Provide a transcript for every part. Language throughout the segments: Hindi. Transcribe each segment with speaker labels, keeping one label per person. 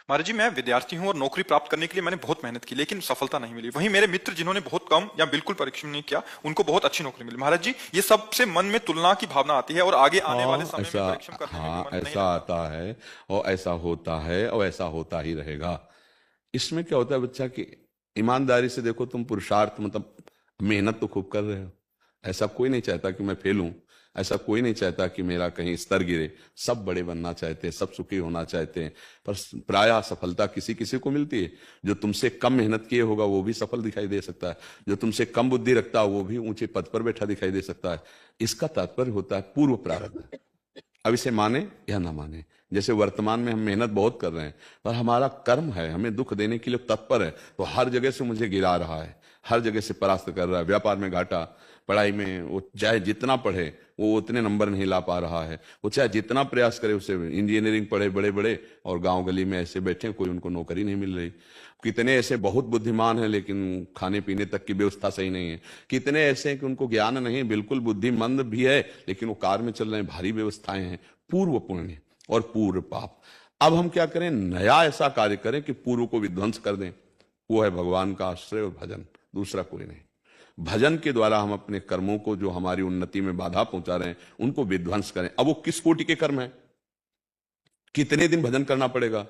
Speaker 1: महाराज जी, मैं विद्यार्थी हूँ और नौकरी प्राप्त करने के लिए मैंने बहुत मेहनत की, लेकिन सफलता नहीं मिली। वहीं मेरे मित्र जिन्होंने बहुत कम या बिल्कुल परिश्रम नहीं किया, उनको बहुत अच्छी नौकरी मिली। महाराज जी, ये सबसे मन में तुलना की भावना आती है और आगे आने वाले
Speaker 2: हाँ
Speaker 1: समय में
Speaker 2: ऐसा,
Speaker 1: परिश्रम करने में भी
Speaker 2: हाँ
Speaker 1: मन नहीं
Speaker 2: ऐसा
Speaker 1: लगता।
Speaker 2: आता है और ऐसा होता है और ऐसा होता ही रहेगा। इसमें क्या होता है बच्चा कि ईमानदारी से देखो, तुम पुरुषार्थ मतलब मेहनत तो खूब कर रहे हो। ऐसा कोई नहीं चाहता कि मैं फेल हूं, ऐसा कोई नहीं चाहता कि मेरा कहीं स्तर गिरे। सब बड़े बनना चाहते हैं, सब सुखी होना चाहते हैं, पर प्रायः सफलता किसी किसी को मिलती है। जो तुमसे कम मेहनत किए होगा वो भी सफल दिखाई दे सकता है, जो तुमसे कम बुद्धि रखता है वो भी ऊंचे पद पर बैठा दिखाई दे सकता है। इसका तात्पर्य होता है पूर्व प्रारब्ध। अब इसे माने या ना माने, जैसे वर्तमान में हम मेहनत बहुत कर रहे हैं, पर हमारा कर्म है हमें दुख देने के लिए तत्पर है, तो हर जगह से मुझे गिरा रहा है, हर जगह से परास्त कर रहा है। व्यापार में घाटा, पढ़ाई में वो चाहे जितना पढ़े वो उतने नंबर नहीं ला पा रहा है, वो चाहे जितना प्रयास करे, उसे इंजीनियरिंग पढ़े बड़े बड़े और गांव गली में ऐसे बैठे, कोई उनको नौकरी नहीं मिल रही। कितने ऐसे बहुत बुद्धिमान हैं लेकिन खाने पीने तक की व्यवस्था सही नहीं है। कितने ऐसे हैं कि उनको ज्ञान नहीं, बिल्कुल बुद्धिमंद भी है लेकिन वो कार में चल रहे हैं, भारी व्यवस्थाएं हैं। पूर्व पुण्य और पूर्व पाप। अब हम क्या करें, नया ऐसा कार्य करें कि पूर्व को विध्वंस कर दें। वो है भगवान का आश्रय और भजन, दूसरा कोई नहीं। भजन के द्वारा हम अपने कर्मों को, जो हमारी उन्नति में बाधा पहुंचा रहे हैं, उनको विध्वंस करें। अब वो किस कोटि के कर्म है, कितने दिन भजन करना पड़ेगा,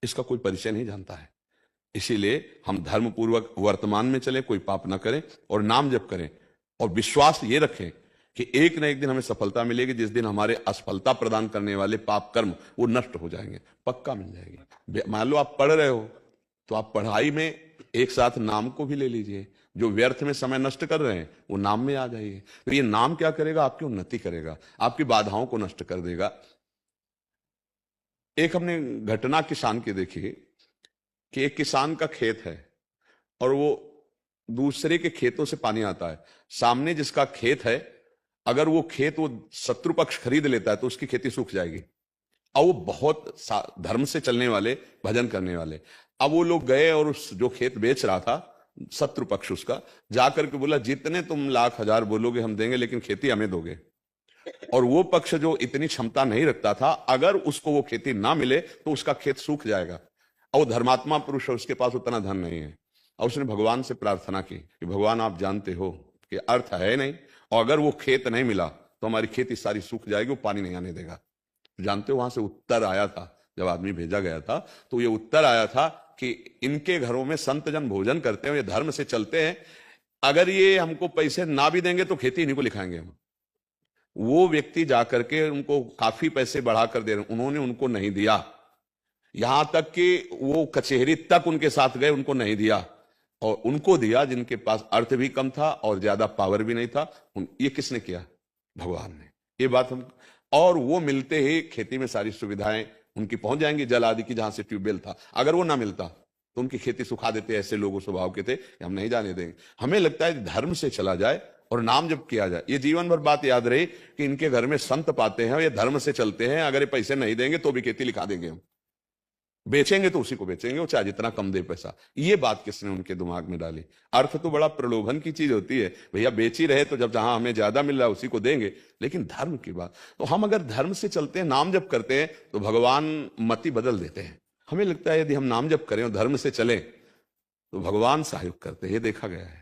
Speaker 2: इसका कोई परिचय नहीं जानता है। इसीलिए हम धर्म पूर्वक वर्तमान में चले, कोई पाप ना करें और नाम जप करें, और विश्वास ये रखें कि एक न एक दिन हमें सफलता मिलेगी, जिस दिन हमारे असफलता प्रदान करने वाले पाप कर्म वो नष्ट हो जाएंगे, पक्का मिल जाएगी। मान लो आप पढ़ रहे हो तो आप पढ़ाई में एक साथ नाम को भी ले लीजिए। जो व्यर्थ में समय नष्ट कर रहे हैं वो नाम में आ जाइए, तो ये नाम क्या करेगा, आपकी उन्नति करेगा, आपकी बाधाओं को नष्ट कर देगा। एक हमने घटना किसान की देखी कि एक किसान का खेत है और वो दूसरे के खेतों से पानी आता है। सामने जिसका खेत है, अगर वो खेत वो शत्रु पक्ष खरीद लेता है तो उसकी खेती सूख जाएगी। और वो बहुत धर्म से चलने वाले, भजन करने वाले, अब वो लोग गए और उस जो खेत बेच रहा था शत्रु पक्ष, उसका जाकर के बोला जितने तुम लाख हजार बोलोगे हम देंगे, लेकिन खेती हमें दोगे। और वो पक्ष जो इतनी क्षमता नहीं रखता था, अगर उसको वो खेती ना मिले तो उसका खेत सूख जाएगा। और वो धर्मात्मा पुरुष है, उसके पास उतना धन नहीं है, और उसने भगवान से प्रार्थना की कि भगवान आप जानते हो कि अर्थ है नहीं, और अगर वो खेत नहीं मिला तो हमारी खेती सारी सूख जाएगी, वो पानी नहीं आने देगा। जानते हो वहां से उत्तर आया था, जब आदमी भेजा गया था तो ये उत्तर आया था कि इनके घरों में संत जन भोजन करते हैं, ये धर्म से चलते हैं, अगर ये हमको पैसे ना भी देंगे तो खेती इन्हीं को लिखाएंगे हम। वो व्यक्ति जाकर के उनको काफी पैसे बढ़ाकर दे रहे, उन्होंने उनको नहीं दिया, यहां तक कि वो कचहरी तक उनके साथ गए, उनको नहीं दिया, और उनको दिया जिनके पास अर्थ भी कम था और ज्यादा पावर भी नहीं था। ये किसने किया, भगवान ने। ये बात हम, और वो मिलते ही खेती में सारी सुविधाएं उनकी पहुंच जाएंगी, जल आदि की, जहां से ट्यूबवेल था। अगर वो ना मिलता तो उनकी खेती सुखा देते। ऐसे लोगों स्वभाव के थे कि हम नहीं जाने देंगे। हमें लगता है धर्म से चला जाए और नाम जब किया जाए, ये जीवन भर बात याद रही कि इनके घर में संत पाते हैं, ये धर्म से चलते हैं, अगर ये पैसे नहीं देंगे तो भी खेती लिखा देंगे हम, बेचेंगे तो उसी को बेचेंगे, वो चाहे जितना कम दे पैसा। ये बात किसने उनके दिमाग में डाली। अर्थ तो बड़ा प्रलोभन की चीज होती है, भैया बेच ही रहे तो जब जहां हमें ज्यादा मिल रहा है उसी को देंगे, लेकिन धर्म की बात, तो हम अगर धर्म से चलते हैं, नाम जप करते हैं, तो भगवान मति बदल देते हैं। हमें लगता है यदि हम नाम जप करें और धर्म से चलें तो भगवान सहयोग करते हैं, ये देखा गया है।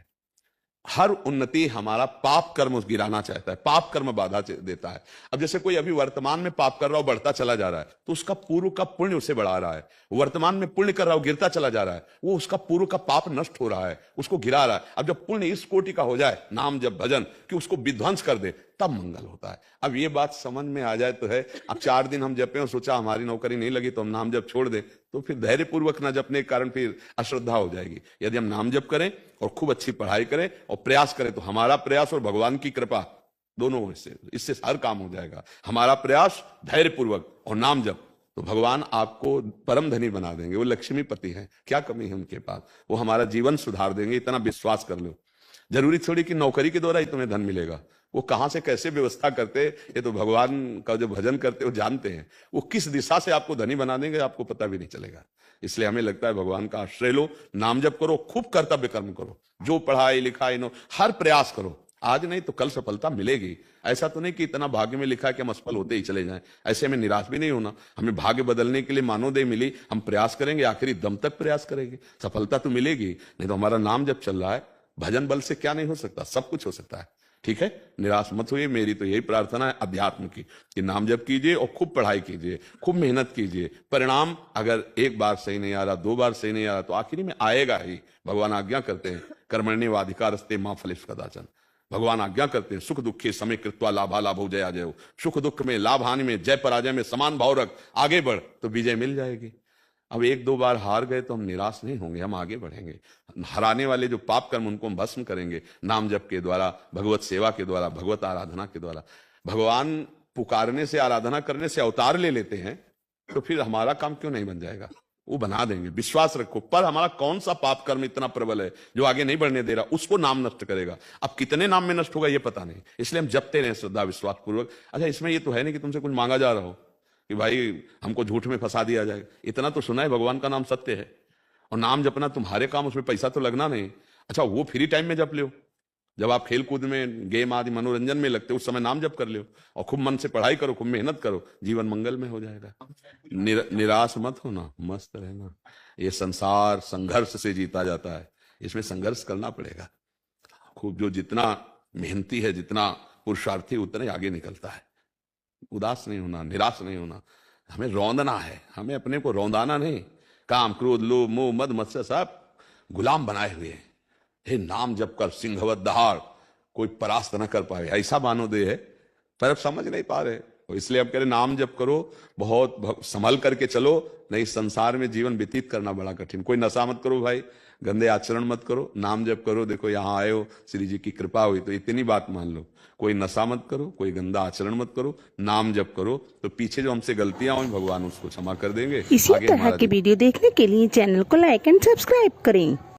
Speaker 2: हर उन्नति हमारा पाप कर्म गिराना चाहता है, पाप कर्म बाधा देता है। अब जैसे कोई अभी वर्तमान में पाप कर रहा हो, बढ़ता चला जा रहा है, तो उसका पूर्व का पुण्य उसे बढ़ा रहा है। वर्तमान में पुण्य कर रहा हो, गिरता चला जा रहा है, वो उसका पूर्व का पाप नष्ट हो रहा है, उसको गिरा रहा है। अब जब पुण्य इस कोटि का हो जाए, नाम जब भजन, कि उसको विध्वंस कर दे, तब मंगल होता है। अब ये बात समझ में आ जाए तो है। अब 4 दिन हम जपे और सोचा हमारी नौकरी नहीं लगी तो हम नाम जप छोड़ दें, तो फिर धैर्यपूर्वक न जपने के कारण फिर अश्रद्धा हो जाएगी। यदि हम नाम जप करें और खूब अच्छी पढ़ाई करें और प्रयास करें, तो हमारा प्रयास और भगवान की कृपा दोनों इससे हर काम हो जाएगा। हमारा प्रयास धैर्यपूर्वक और नाम जप, तो भगवान आपको परम धनी बना देंगे। वो लक्ष्मीपति हैं, क्या कमी है उनके पास, वो हमारा जीवन सुधार देंगे, इतना विश्वास कर लो। जरूरी थोड़ी कि नौकरी के द्वारा ही तुम्हें धन मिलेगा, वो कहां से कैसे व्यवस्था करते, ये तो भगवान का जो भजन करते वो जानते हैं। वो किस दिशा से आपको धनी बना देंगे आपको पता भी नहीं चलेगा। इसलिए हमें लगता है भगवान का आश्रय लो, नाम जप करो, खूब कर्तव्य कर्म करो, जो पढ़ाई लिखाई नो हर प्रयास करो, आज नहीं तो कल सफलता मिलेगी। ऐसा तो नहीं कि इतना भाग्य में लिखा है कि हम असफल होते ही चले जाएं। ऐसे में निराश भी नहीं होना। हमें भाग्य बदलने के लिए मानवदेह मिली, हम प्रयास करेंगे, आखिरी दम तक प्रयास करेंगे, सफलता तो मिलेगी। नहीं तो हमारा नाम जब चल रहा है, भजन बल से क्या नहीं हो सकता, सब कुछ हो सकता है। ठीक है, निराश मत होइए। मेरी तो यही प्रार्थना है अध्यात्म की कि नाम जप कीजिए और खूब पढ़ाई कीजिए, खूब मेहनत कीजिए। परिणाम अगर एक बार सही नहीं आ रहा, 2 बार सही नहीं आ रहा, तो आखिरी में आएगा ही। भगवान आज्ञा करते हैं, कर्मण्येवाधिकारस्ते मां फलेषु कदाचन। भगवान आज्ञा करते हैं, सुख दुखे समय कृत्वा लाभा लाभो जया जयो। सुख दुख में, लाभ हानि में, जय पराजय में समान भाव रख, आगे बढ़ तो विजय मिल जाएगी। अब 1-2 बार हार गए तो हम निराश नहीं होंगे, हम आगे बढ़ेंगे। हराने वाले जो पाप कर्म उनको हम भस्म करेंगे नाम जप के द्वारा, भगवत सेवा के द्वारा, भगवत आराधना के द्वारा। भगवान पुकारने से, आराधना करने से अवतार ले लेते हैं, तो फिर हमारा काम क्यों नहीं बन जाएगा? वो बना देंगे, विश्वास रखो। पर हमारा कौन सा पाप कर्म इतना प्रबल है जो आगे नहीं बढ़ने दे रहा, उसको नाम नष्ट करेगा। अब कितने नाम में नष्ट होगा ये पता नहीं, इसलिए हम जपते रहे श्रद्धा विश्वास पूर्वक। अच्छा, इसमें ये तो है नहीं कि तुमसे कुछ मांगा जा रहा हो कि भाई हमको झूठ में फंसा दिया जाए। इतना तो सुना है, भगवान का नाम सत्य है और नाम जपना तुम्हारे काम, उसमें पैसा तो लगना नहीं। अच्छा, वो फ्री टाइम में जप लो, जब आप खेल कूद में, गेम आदि मनोरंजन में लगते, उस समय नाम जप कर लो और खूब मन से पढ़ाई करो, खूब मेहनत करो, जीवन मंगल में हो जाएगा। निराश मत होना, मस्त रहना। ये संसार संघर्ष से जीता जाता है, इसमें संघर्ष करना पड़ेगा खूब। जो जितना मेहनती है, जितना पुरुषार्थी, उतना ही आगे निकलता है। उदास नहीं होना, निराश नहीं होना। हमें रौंदना है, हमें अपने को रौंदाना नहीं। काम क्रोध लोभ मोह मद मत्सर सब गुलाम बनाए हुए हैं। हे नाम जप कर सिंहवत दहाड़, कोई परास्त न कर पाए, ऐसा मानवदेह है। पर अब समझ नहीं पा रहे, इसलिए अब कह रहे नाम जप करो, बहुत संभल करके चलो, नहीं संसार में जीवन व्यतीत करना बड़ा कठिन। कोई नशा मत करो भाई, गंदे आचरण मत करो, नाम जप करो। देखो यहाँ आए हो, श्री जी की कृपा हुई तो इतनी बात मान लो। कोई नशा मत करो, कोई गंदा आचरण मत करो, नाम जप करो, तो पीछे जो हमसे गलतियां हुई भगवान उसको क्षमा कर देंगे।
Speaker 3: इसी तरह के वीडियो देखने के लिए चैनल को लाइक एंड सब्सक्राइब करें।